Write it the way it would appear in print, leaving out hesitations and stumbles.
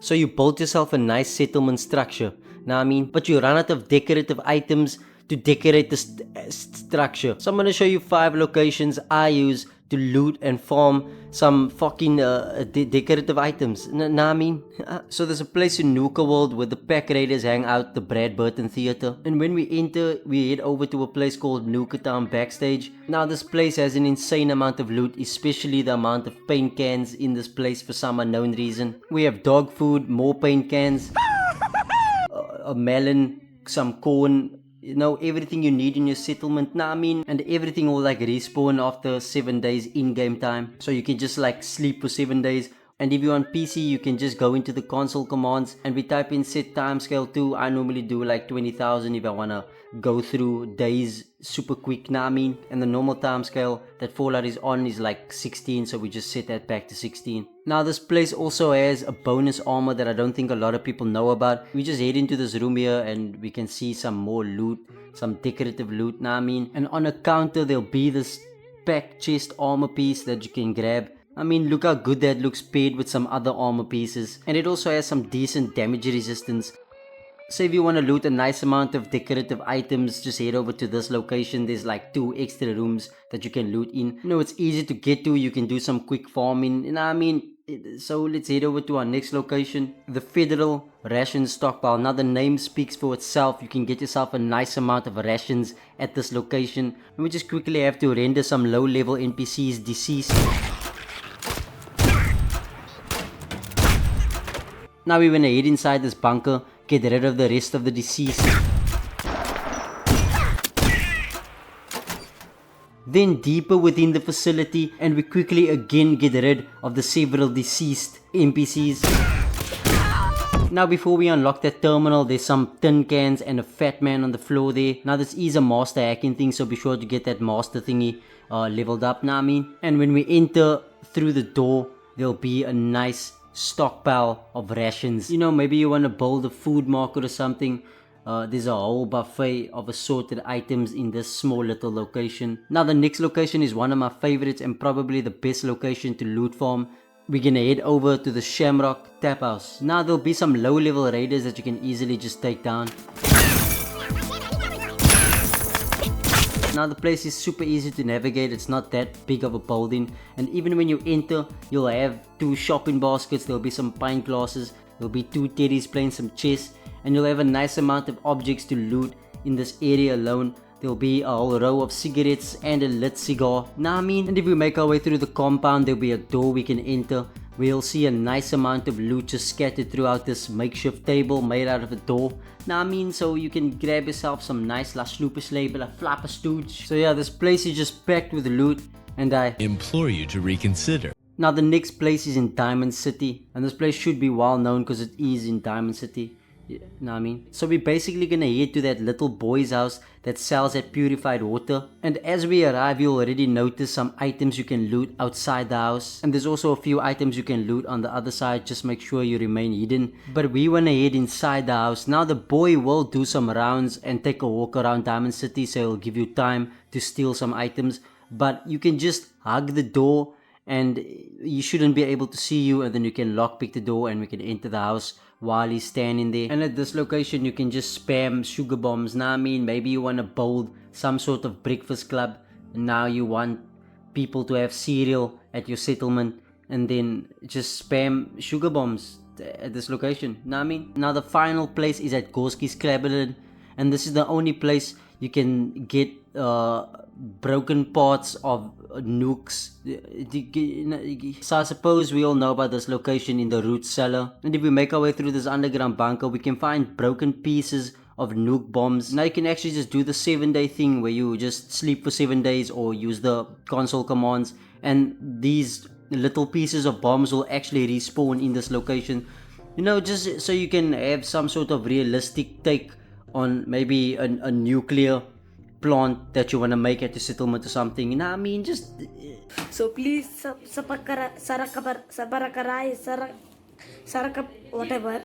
So you build yourself a nice settlement structure, know what I mean? But you run out of decorative items to decorate the structure. So I'm gonna show you 5 locations I use to loot and farm some fucking decorative items. Know what I mean? So there's a place in Nuka World where the Pack Raiders hang out, the Brad Burton Theater. And when we enter, we head over to a place called Nuka Town Backstage. Now this place has an insane amount of loot, especially the amount of paint cans in this place for some unknown reason. We have dog food, more paint cans, a melon, some corn, everything you need in your settlement, nah, I mean, and everything will like respawn after 7 days in-game time. So you can just like sleep for 7 days. And if you're on PC, you can just go into the console commands and we type in set timescale 2. I normally do like 20,000 if I wanna go through days super quick, nah, I mean. And the normal timescale that Fallout is on is like 16, so we just set that back to 16. Now this place also has a bonus armor that I don't think a lot of people know about. We just head into this room here and we can see some more loot, some decorative loot, nah, I mean. And on a counter there'll be this pack chest armor piece that you can grab. I mean, look how good that looks paired with some other armor pieces. And it also has some decent damage resistance. So if you want to loot a nice amount of decorative items, just head over to this location. There's like 2 extra rooms that you can loot in. It's easy to get to. You can do some quick farming. And I mean, so let's head over to our next location. The Federal Ration Stockpile. Now the name speaks for itself. You can get yourself a nice amount of rations at this location. And we just quickly have to render some low level NPCs deceased. Now we wanna head inside this bunker, get rid of the rest of the deceased. Then deeper within the facility and we quickly again get rid of the several deceased NPCs. Now before we unlock that terminal, there's some tin cans and a fat man on the floor there. Now this is a master hacking thing, so be sure to get that master thingy leveled up, now I mean. And when we enter through the door, there'll be a nice stockpile of rations. Maybe you want to build a food market or something. There's a whole buffet of assorted items in this small little location. Now the next location is one of my favorites and probably the best location to loot farm. We're gonna head over to the Shamrock Taphouse. Now there'll be some low level raiders that you can easily just take down. Now the place is super easy to navigate, it's not that big of a building, and even when you enter, you'll have 2 shopping baskets, there'll be some pint glasses, there'll be 2 teddies playing some chess, and you'll have a nice amount of objects to loot in this area alone. There'll be a whole row of cigarettes and a lit cigar, nah I mean. And if we make our way through the compound, there'll be a door we can enter. We'll see a nice amount of loot just scattered throughout this makeshift table made out of a door. Now I mean, so you can grab yourself some nice La Sloopers label, a flapper stooge. So yeah, this place is just packed with loot and I implore you to reconsider. Now the next place is in Diamond City, and this place should be well known because it is in Diamond City. You know what I mean? So we're basically gonna head to that little boy's house that sells that purified water. And as we arrive, you'll already notice some items you can loot outside the house. And there's also a few items you can loot on the other side. Just make sure you remain hidden. But we wanna head inside the house. Now the boy will do some rounds and take a walk around Diamond City, so he'll give you time to steal some items. But you can just hug the door and he shouldn't be able to see you, and then you can lockpick the door and we can enter the house while he's standing there. And at this location you can just spam sugar bombs. Now I mean, maybe you want to build some sort of breakfast club, and now you want people to have cereal at your settlement, and then just spam sugar bombs at this location. Now I mean, now the final place is at Gorski's Cabinet, and this is the only place you can get broken parts of nukes. So I suppose we all know about this location in the root cellar. And if we make our way through this underground bunker, we can find broken pieces of nuke bombs. Now you can actually just do the 7-day thing where you just sleep for 7 days or use the console commands, and these little pieces of bombs will actually respawn in this location. Just so you can have some sort of realistic take on maybe a nuclear plant that you want to make at your settlement or something. I mean, just so please whatever